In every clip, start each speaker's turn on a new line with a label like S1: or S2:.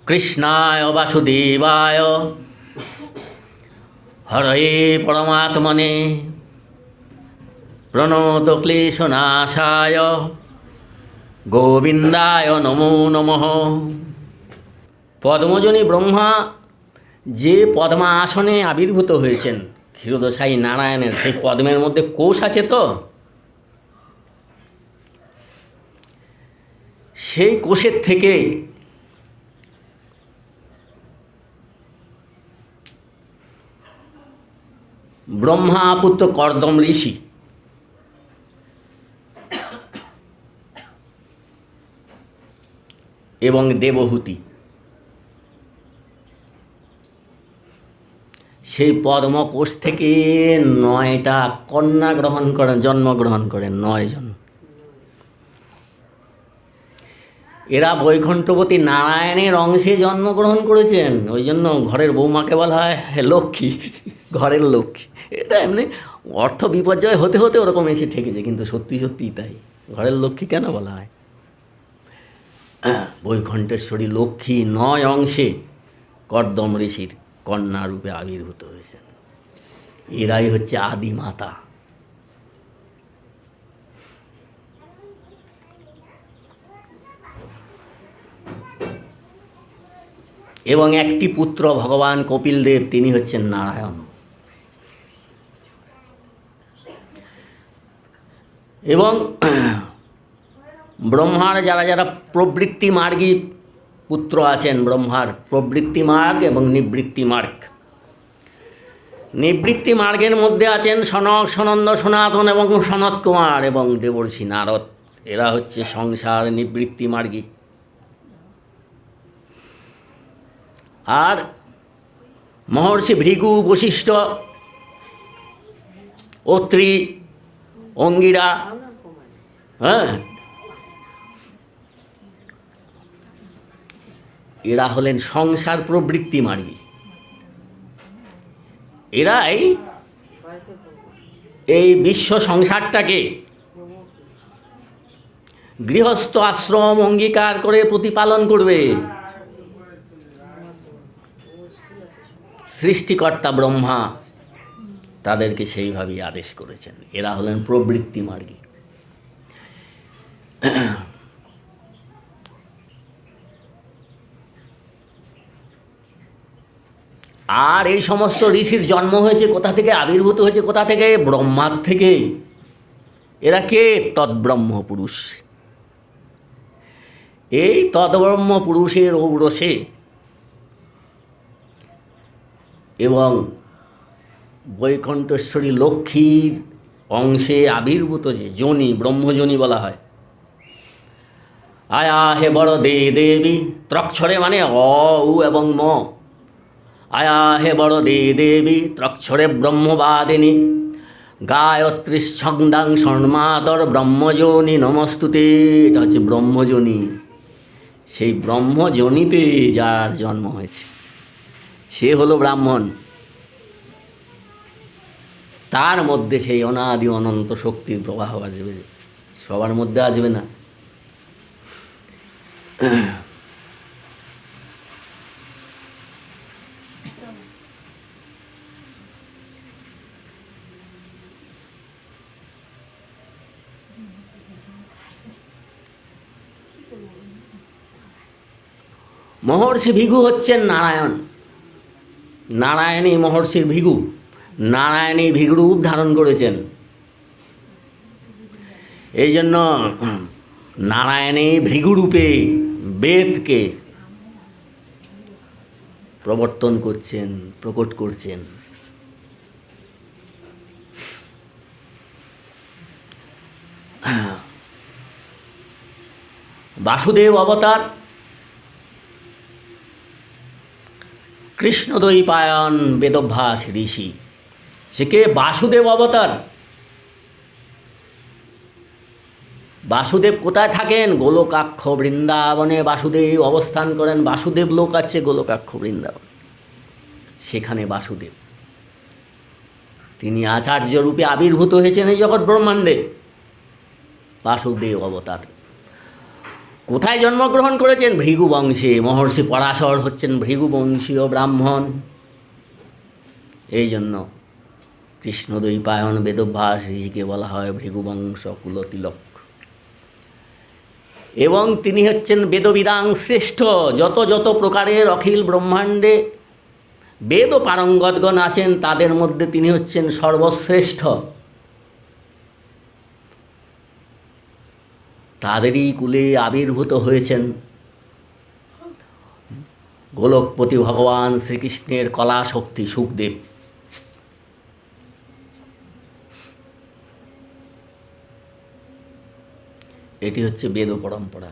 S1: কৃষ্ণায় বাসুদেবায় হরয়ে পরমাত্মনে প্রণত ক্লেশনাশায় গোবিন্দায় নমো নমঃ। পদ্মজনী ব্রহ্মা যে পদ্মা আসনে আবির্ভূত হয়েছেন ক্ষীরোদশায়ী নারায়ণের, সেই পদ্মের মধ্যে কোষ আছে তো, সেই কোষের থেকে ব্রহ্মাপুত্র কর্দম ঋষি এবং দেবহূতি সেই পদ্মকোষ থেকে 9টা কন্যা জন্মগ্রহণ করেন 9 জন। এরা বৈকুণ্ঠপতি নারায়ণের অংশে জন্মগ্রহণ করেছেন, ওই জন্য ঘরের বৌমাকে বলা হয় লক্ষ্মী, ঘরের লক্ষ্মী। এটা এমনি অর্থ বিপর্যয় হতে হতে ওরকম এসে ঠেকেছে, কিন্তু সত্যি সত্যিই তাই। ঘরের লক্ষ্মী কেন বলা হয়? বৈকুণ্ঠেশ্বরী লক্ষ্মী 9 অংশে কর্দম ঋষির কন্যা রূপে আবির্ভূত হয়েছেন। এরাই হচ্ছে আদি মাতা। এবং একটি পুত্র ভগবান কপিল দেব, তিনি হচ্ছেন নারায়ণ। এবং ব্রহ্মার যারা যারা প্রবৃত্তি মার্গী পুত্র আছেন, ব্রহ্মার প্রবৃত্তি মার্গ এবং নিবৃত্তি মার্গ। নিবৃত্তি মার্গের মধ্যে আছেন সনক, সনন্দ, সনাতন এবং সনত কুমার এবং দেবর্ষি নারদ। এরা হচ্ছে সংসার নিবৃত্তি মার্গী। আর মহর্ষি ভৃগু, বশিষ্ঠ, অত্রি, অঙ্গিরা, এরা হলেন সংসার প্রবৃত্তি মার্গী। এরাই এই বিশ্ব সংসারটাকে গৃহস্থ আশ্রম অঙ্গীকার করে প্রতিপালন করবে। সৃষ্টিকর্তা ব্রহ্মা তাদেরকে সেইভাবেই আদেশ করেছেন। এরা হলেন প্রবৃত্তি মার্গী। আর এই সমস্ত ঋষির জন্ম হয়েছে কোথা থেকে, আবির্ভূত হয়েছে কোথা থেকে? ব্রহ্মার থেকে। এরা কে? তদ্ব্রহ্ম পুরুষ। এই তদ্ব্রহ্ম পুরুষের ঔরসে এবং বৈকুণ্ঠেশ্বরী লক্ষ্মীর অংশে আবির্ভূত যে যোনি, ব্রহ্মযোনি বলা হয়। আয়া হে বড় দে দেবী, ত্রক্ষরে মানে অ, উ এবং ম। আয়া হে বড় দে দেবী ত্রক্ষরে ব্রহ্মবাদিনী, গায়ত্রী ছন্দাং সন্মাতর ব্রহ্মযোনি নমস্তুতে। এটা হচ্ছে ব্রহ্মযোনি। সেই ব্রহ্মযোনিতে যার জন্ম হয়েছে সে হলো ব্রাহ্মণ। তার মধ্যে সেই অনাদি অনন্ত শক্তির প্রবাহ আসবে, সবার মধ্যে আসবে না। মহর্ষি ভৃগু হচ্ছেন নারায়ণ। নারায়ণী মহর্ষির ভৃগু, নারায়ণী ভৃগুরূপ ধারণ করেছেন। এই জন্য নারায়ণী ভৃগুরূপে বেদকে প্রবর্তন করছেন, প্রকট করছেন। বাসুদেব অবতার, কৃষ্ণদ্বৈপায়ন বেদভ্যাস ঋষি। সে কে? বাসুদেব অবতার। বাসুদেব কোথায় থাকেন? গোলকাক্ষ বৃন্দাবনে বাসুদেব অবস্থান করেন। বাসুদেব লোক আছে গোলকাক্ষ বৃন্দাবন, সেখানে বাসুদেব তিনি আচার্য রূপে আবির্ভূত হয়েছেন এই জগৎ ব্রহ্মাণ্ডে। বাসুদেব অবতার। কোথায় জন্মগ্রহণ করেছেন? ভৃগু বংশে। মহর্ষি পরাশর হচ্ছেন ভৃগুবংশীয় ব্রাহ্মণ। এই জন্য কৃষ্ণদ্বৈপায়ন বেদব্যাস ঋষিকে বলা হয় ভৃগুবংশ কুলতিলক। এবং তিনি হচ্ছেন বেদবিদাং শ্রেষ্ঠ। যত যত প্রকারের অখিল ব্রহ্মাণ্ডে বেদ ও পারঙ্গতগণ আছেন তাদের মধ্যে তিনি হচ্ছেন সর্বশ্রেষ্ঠ। তাদেরই কুলে আবির্ভূত হয়েছেন গোলকপতি ভগবান শ্রীকৃষ্ণের কলা শক্তি সুখদেব। এটি হচ্ছে বেদ পরম্পরা।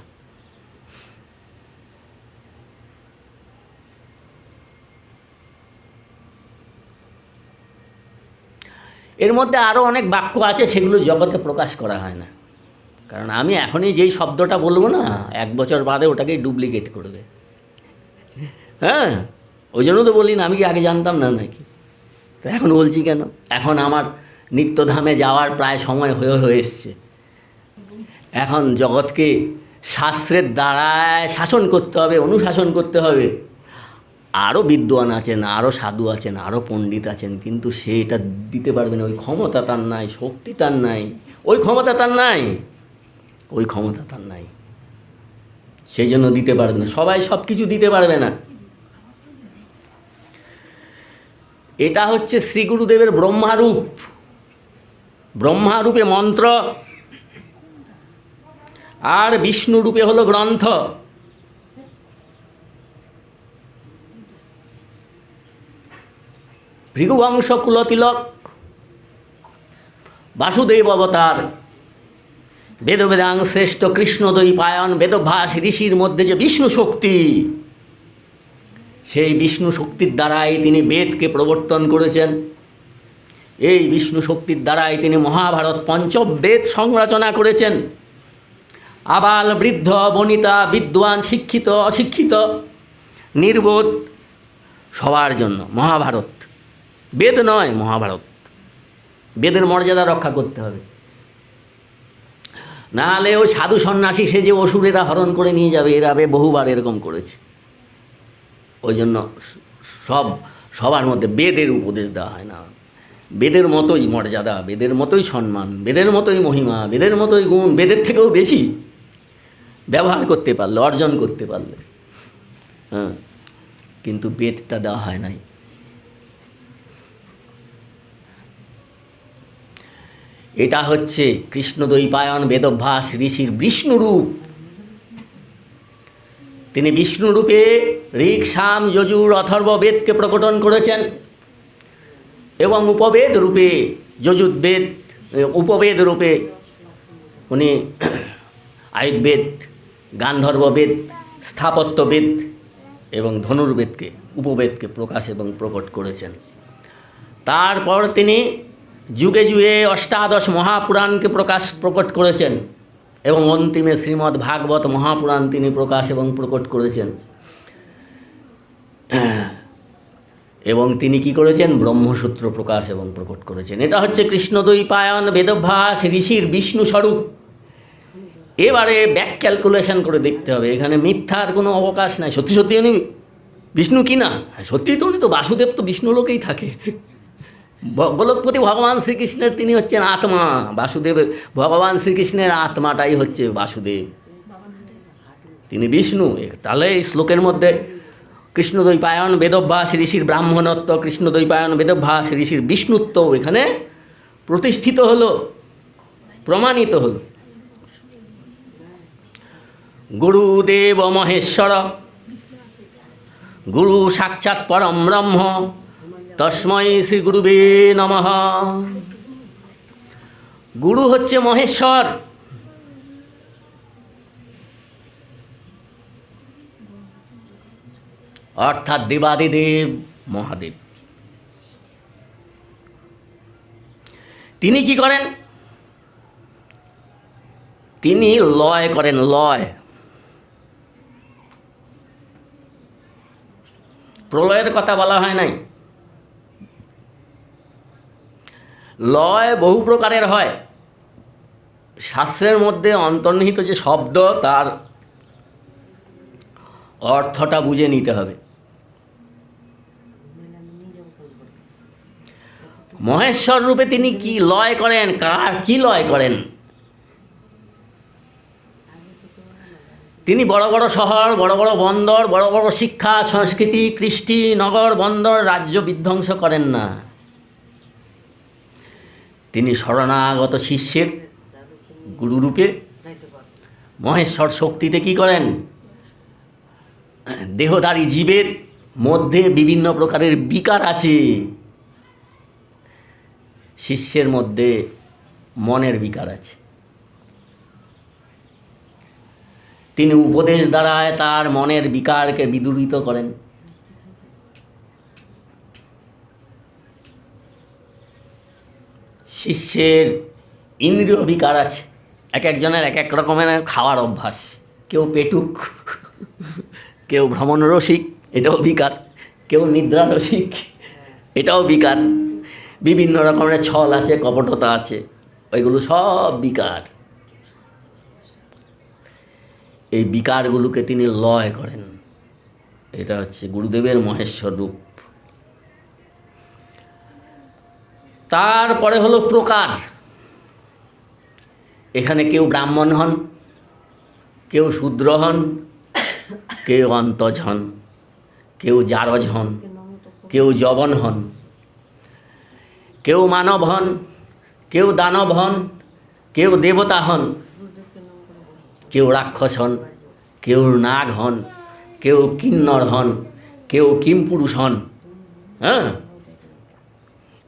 S1: এর মধ্যে আরও অনেক বাক্য আছে, সেগুলো জগতে প্রকাশ করা হয় না, কারণ আমি এখনই যেই শব্দটা বলবো না, 1 বছর বাদে ওটাকেই ডুপ্লিকেট করবে। হ্যাঁ, ওই জন্য তো বলি না, আমি কি আগে জানতাম না নাকি? তো এখন বলছি কেন? এখন আমার নিত্যধামে যাওয়ার প্রায় সময় হয়ে এসছে। এখন জগৎকে শাস্ত্রের দ্বারায় শাসন করতে হবে, অনুশাসন করতে হবে। আরও বিদ্বান আছেন, আরও সাধু আছেন, আরও পণ্ডিত আছেন, কিন্তু সে এটা দিতে পারবে না। ওই ক্ষমতা তার নাই, শক্তি তার নাই, ওই ক্ষমতা তার নাই, ওই ক্ষমতা তার নাই, সেই জন্য দিতে পারবে না। সবাই সব কিছু দিতে পারবে না। এটা হচ্ছে শ্রী গুরুদেবের ব্রহ্মারূপ। ব্রহ্মারূপে মন্ত্র, আর বিষ্ণুরূপে হলো গ্রন্থ। ভৃগুবংশ কুলতিলক, বাসুদেব অবতার, বেদবেদাং শ্রেষ্ঠ কৃষ্ণদ্বৈপায়ন বেদভাস ঋষির মধ্যে যে বিষ্ণু শক্তি, সেই বিষ্ণু শক্তির দ্বারাই তিনি বেদকে প্রবর্তন করেছেন। এই বিষ্ণু শক্তির দ্বারাই তিনি মহাভারত পঞ্চবেদ সংরচনা করেছেন। আবাল বৃদ্ধ বনিতা বিদ্বান শিক্ষিত অশিক্ষিত নির্বোধ সবার জন্য মহাভারত। বেদ নয়, মহাভারত। বেদের মর্যাদা রক্ষা করতে হবে, নাহলে ওই সাধু সন্ন্যাসী সে যে অসুরেরা হরণ করে নিয়ে যাবে, এরা বহুবার এরকম করেছে। ওই জন্য সবার মধ্যে বেদের উপদেশ দেওয়া হয় না। বেদের মতোই মর্যাদা, বেদের মতোই সম্মান, বেদের মতোই মহিমা, বেদের মতোই গুণ, বেদের থেকেও বেশি ব্যবহার করতে পারলে, অর্জন করতে পারলে। হ্যাঁ, কিন্তু বেদটা দেওয়া হয় নাই। এটা হচ্ছে কৃষ্ণদ্বৈপায়ন বেদভাস ঋষির বিষ্ণুরূপ। তিনি বিষ্ণুরূপে ঋক সাম যজুর অথর্ব বেদকে প্রকটন করেছেন, এবং উপবেদ রূপে যজুর্বেদ, উপবেদ রূপে উনি আয়ুর্বেদ, গান্ধর্ববেদ, স্থাপত্যবেদ এবং ধনুর্বেদকে, উপবেদকে প্রকাশ এবং প্রকট করেছেন। তারপর তিনি যুগে যুগে অষ্টাদশ মহাপুরাণকে প্রকট করেছেন, এবং অন্তিমে শ্রীমদ্ ভাগবত মহাপুরাণ তিনি প্রকাশ এবং প্রকট করেছেন। এবং তিনি কি করেছেন? ব্রহ্মসূত্র প্রকাশ এবং প্রকট করেছেন। এটা হচ্ছে কৃষ্ণদ্বৈপায়ন বেদভাস ঋষির বিষ্ণু স্বরূপ। এবারে ব্যাক ক্যালকুলেশন করে দেখতে হবে, এখানে মিথ্যার কোনো অবকাশ নাই। সত্যি সত্যি উনি বিষ্ণু কি না? সত্যিই তো উনি তো বাসুদেব, তো বিষ্ণু লোকেই থাকে। গোলকপতি ভগবান শ্রীকৃষ্ণের তিনি হচ্ছেন আত্মা। বাসুদেব ভগবান শ্রীকৃষ্ণের আত্মাটাই হচ্ছে বাসুদেব, তিনি বিষ্ণু। তাহলে এই শ্লোকের মধ্যে কৃষ্ণদ্বৈপায়ন বেদভাস ঋষির ব্রাহ্মণত্ব, কৃষ্ণদ্বৈপায়ন বেদভাস ঋষির বিষ্ণুত্ব এখানে প্রতিষ্ঠিত হলো, প্রমাণিত হলো। গুরুদেব মহেশ্বর, গুরু সাক্ষাৎ পরম ব্রহ্ম, তস্মৈ শ্রী গুরুবে নমঃ। গুরু হচ্ছে মহেশ্বর, অর্থাৎ দেবাদিদেব মহাদেব। তিনি কি করেন? তিনি লয় করেন, লয়। প্রলয়ের কথা বলা হয় নাই। লয় বহু প্রকারের হয়। শাস্ত্রের মধ্যে অন্তর্নিহিত যে শব্দ, তার অর্থটা বুঝে নিতে হবে। মহেশ্বর রূপে তিনি কি লয় করেন, কার কি লয় করেন? তিনি বড় বড় শহর, বড় বড় বন্দর, বড় বড় শিক্ষা, সংস্কৃতি, কৃষ্টি, নগর, বন্দর, রাজ্য বিধ্বংস করেন না। তিনি শরণাগত শিষ্যের গুরুরূপে মহেশ্বর শক্তিতে কি করেন? দেহধারী জীবের মধ্যে বিভিন্ন প্রকারের বিকার আছে, শিষ্যের মধ্যে মনের বিকার আছে। তিনি উপদেশ দ্বারায় তার মনের বিকারকে বিদূরিত করেন। শিষ্যের ইন্দ্রিয় বিকার আছে, এক একজনের এক এক রকমের খাওয়ার অভ্যাস। কেউ পেটুক, কেউ ভ্রমণ রসিক, এটাও বিকার। কেউ নিদ্রা রসিক, এটাও বিকার। বিভিন্ন রকমের ছল আছে, কপটতা আছে, ওইগুলো সব বিকার। এই বিকারগুলোকে তিনি লয় করেন। এটা হচ্ছে গুরুদেবের মহেশ্বর রূপ। তারপরে হলো প্রকার। এখানে কেউ ব্রাহ্মণ হন, কেউ শূদ্র হন, কেউ অন্তজ হন, কেউ জারজ হন, কেউ যবন হন, কেউ মানব হন, কেউ দানব হন, কেউ দেবতা হন, কেউ রাক্ষস হন, কেউ নাগ হন, কেউ কিন্নর হন, কেউ কিমপুরুষ হন। হ্যাঁ,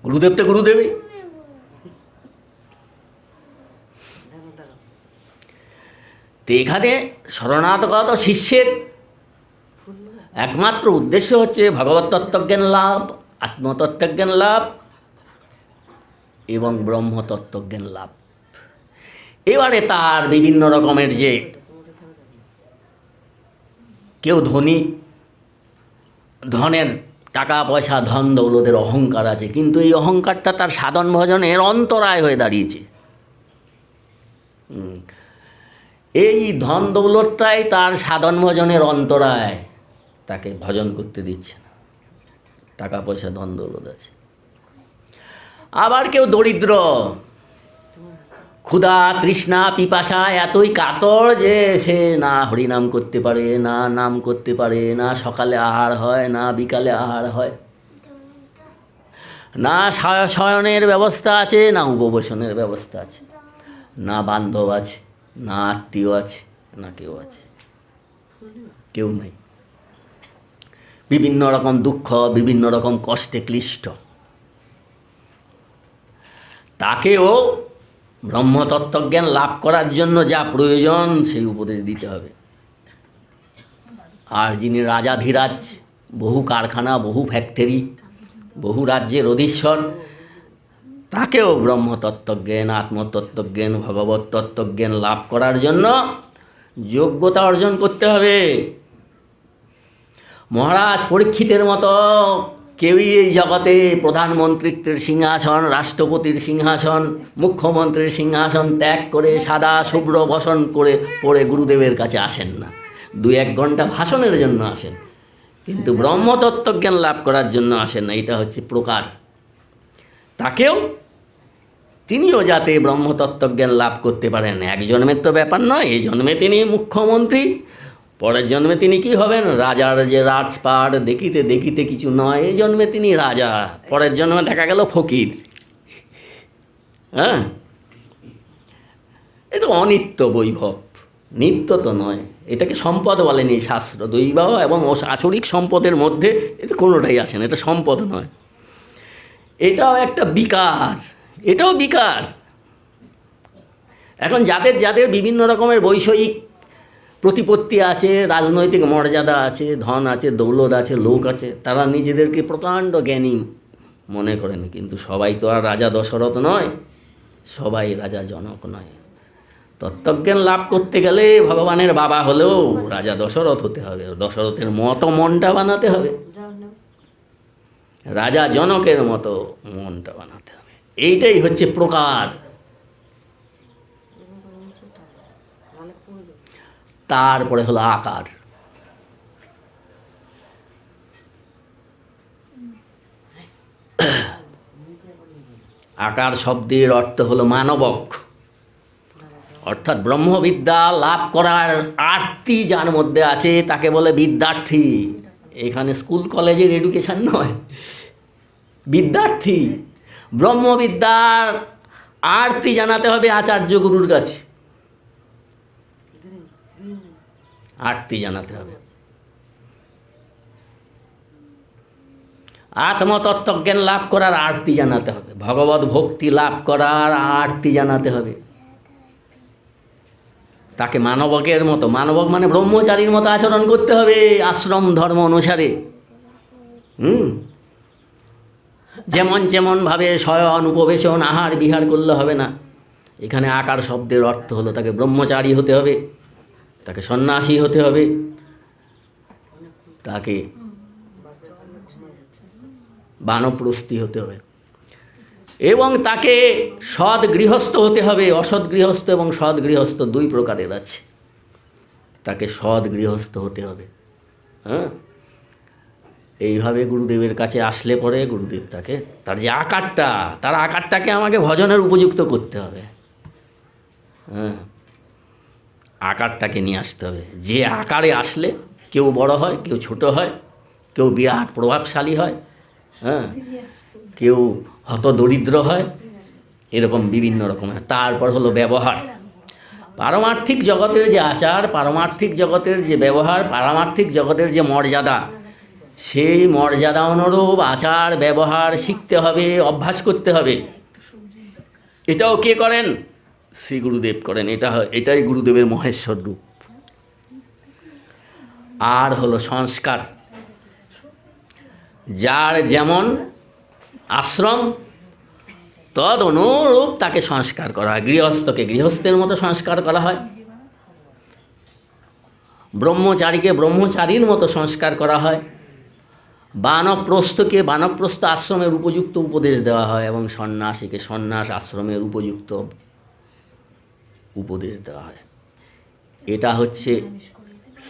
S1: গুরুদেব তো গুরুদেবই। তো এখানে শরণাগত শিষ্যের একমাত্র উদ্দেশ্য হচ্ছে ভগবত তত্ত্বজ্ঞান লাভ, আত্মতত্ত্বজ্ঞান লাভ এবং ব্রহ্মতত্ত্বজ্ঞান লাভ। এবারে তার বিভিন্ন রকমের যে কেউ ধনী, ধনের টাকা পয়সা ধন দৌলতের অহংকার আছে, কিন্তু এই অহংকারটা তার সাধন ভজনের অন্তরায় হয়ে দাঁড়িয়েছে। এই ধন দৌলতটাই তার সাধন ভজনের অন্তরায়, তাকে ভজন করতে দিচ্ছে না। টাকা পয়সা ধন দৌলত আছে। আবার কেউ দরিদ্র, ক্ষুধা তৃষ্ণা পিপাসা এতই কাতর যে সে না হরিনাম করতে পারে, না নাম করতে পারে, না সকালে আহার হয়, না বিকালে আহার হয়, না শয়নের ব্যবস্থা আছে, না উপবেশনের ব্যবস্থা আছে, না বান্ধব আছে, না আত্মীয় আছে, না কেউ আছে, কেউ নেই। বিভিন্ন রকম দুঃখ, বিভিন্ন রকম কষ্টে ক্লিষ্ট। তাকেও ব্রহ্মতত্ত্বজ্ঞান লাভ করার জন্য যা প্রয়োজন সেই উপদেশ দিতে হবে। আর যিনি রাজাধিরাজ, বহু কারখানা, বহু ফ্যাক্টরি, বহু রাজ্যের অধীশ্বর, তাকেও ব্রহ্মতত্ত্বজ্ঞান, আত্মতত্ত্বজ্ঞান, ভগবত তত্ত্বজ্ঞান লাভ করার জন্য যোগ্যতা অর্জন করতে হবে। মহারাজ পরীক্ষিতের মতো কেউই এই জগতে প্রধানমন্ত্রিত্বের সিংহাসন, রাষ্ট্রপতির সিংহাসন, মুখ্যমন্ত্রীর সিংহাসন ত্যাগ করে সাদা শুভ্র বসন করে পড়ে গুরুদেবের কাছে আসেন না। 2-1 ঘন্টা ভাষণের জন্য আসেন, কিন্তু ব্রহ্মতত্ত্বজ্ঞান লাভ করার জন্য আসেন না। এটা হচ্ছে প্রকার। তাকেও, তিনিও যাতে ব্রহ্মতত্ত্বজ্ঞান লাভ করতে পারেন। এক জন্মের তো ব্যাপার নয়। এই জন্মে তিনি মুখ্যমন্ত্রী, পরের জন্মে তিনি কি হবেন? রাজার যে রাজপাট দেখিতে দেখিতে কিছু নয়, এই জন্মে তিনি রাজা, পরের জন্মে দেখা গেল ফকির। হ্যাঁ, এ তো অনিত্য বৈভব, নিত্য তো নয়। এটাকে সম্পদ বলেনি শাস্ত্র। দৈবাহ এবং আসরিক সম্পদের মধ্যে এটা কোনোটাই আসে না, এটা সম্পদ নয়। এটাও একটা বিকার, এটাও বিকার। এখন যাদের যাদের বিভিন্ন রকমের বৈষয়িক প্রতিপত্তি আছে, রাজনৈতিক মর্যাদা আছে, ধন আছে, দৌলত আছে, লোক আছে, তারা নিজেদেরকে প্রকাণ্ড জ্ঞানী মনে করেন। কিন্তু সবাই তো আর রাজা দশরথ নয়, সবাই রাজা জনক নয়। তত্ত্বজ্ঞান লাভ করতে গেলে ভগবানের বাবা হলেও রাজা দশরথ হতে হবে, দশরথের মতো মনটা বানাতে হবে, রাজা জনকের মতো মনটা বানাতে হবে। এইটাই হচ্ছে প্রকার। তারপরে হলো আকার। আকার শব্দের অর্থ হলো মানবক, অর্থাৎ ব্রহ্মবিদ্যা লাভ করার আর্তি যার মধ্যে আছে তাকে বলে বিদ্যার্থী। এখানে স্কুল কলেজের এডুকেশন নয়, বিদ্যার্থী। ব্রহ্মবিদ্যার আর্তি জানাতে হবে আচার্য গুরুর কাছে, আর্তি জানাতে হবে। আত্মতত্ত্বজ্ঞান লাভ করার আর্তি জানাতে হবে, ভগবত ভক্তি লাভ করার আর্তি জানাতে হবে। তাকে মানবকের মতো, মানবক মানে ব্রহ্মচারীর মতো আচরণ করতে হবে আশ্রম ধর্ম অনুসারে। যেমন যেমনভাবে শয়ন উপবেশন আহার বিহার করলে হবে না। এখানে আকার শব্দের অর্থ হলো তাকে ব্রহ্মচারী হতে হবে, তাকে সন্ন্যাসী হতে হবে, তাকে বানপ্রস্থী হতে হবে, এবং তাকে সৎ গৃহস্থ হতে হবে। অসৎ গৃহস্থ এবং সৎ গৃহস্থ দুই প্রকারের আছে, তাকে সৎ গৃহস্থ হতে হবে। হ্যাঁ, এইভাবে গুরুদেবের কাছে আসলে পরে গুরুদেব তাকে, তার যে আকারটা, তার আকারটাকে আমাকে ভজনের উপযুক্ত করতে হবে। হ্যাঁ, আকারটাকে নিয়ে আসতে হবে। যে আকারে আসলে কেউ বড় হয়, কেউ ছোট হয়, কেউ বিরাট প্রভাবশালী হয়, হ্যাঁ, কেউ হতদরিদ্র হয়, এরকম বিভিন্ন রকমের। তারপর হলো ব্যবহার, পারমার্থিক জগতের যে আচার, পারমার্থিক জগতের যে ব্যবহার, পারমার্থিক জগতের যে মর্যাদা, সেই মর্যাদা অনুরূপ আচার ব্যবহার শিখতে হবে, অভ্যাস করতে হবে। এটাও কে করেন? শ্রী গুরুদেব করেন। এটাই গুরুদেবের মহেশ্বর রূপ। আর হলো সংস্কার, যার যেমন আশ্রম তদ অনুরূপ তাকে সংস্কার করা হয়। গৃহস্থকে গৃহস্থের মতো সংস্কার করা হয়, ব্রহ্মচারীকে ব্রহ্মচারীর মতো সংস্কার করা হয়, বানপ্রস্থকে বানপ্রস্থ আশ্রমের উপযুক্ত উপদেশ দেওয়া হয়, এবং সন্ন্যাসীকে সন্ন্যাস আশ্রমের উপযুক্ত উপদেশ দেওয়া হয়। এটা হচ্ছে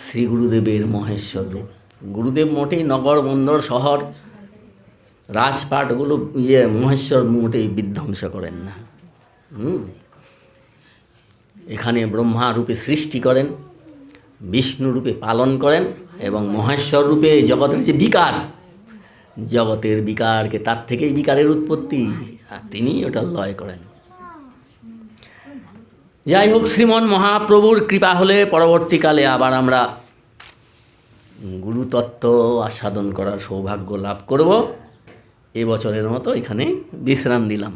S1: শ্রী গুরুদেবের মহেশ্বর রূপ। গুরুদেব মোটেই নগর বন্দর শহর রাজপাটগুলো মহেশ্বর মোটেই বিধ্বংস করেন না। এখানে ব্রহ্মা রূপে সৃষ্টি করেন, বিষ্ণু রূপে পালন করেন, এবং মহেশ্বর রূপে জগতের যে বিকার, জগতের বিকারকে, তার থেকেই বিকারের উৎপত্তি, আর তিনি ওটা লয় করেন। যাই হোক, শ্রীমন মহাপ্রভুর কৃপা হলে পরবর্তীকালে আবার আমরা গুরুতত্ত্ব আস্বাদন করার সৌভাগ্য লাভ করব। এবছরের মতো এখানে বিশ্রাম দিলাম।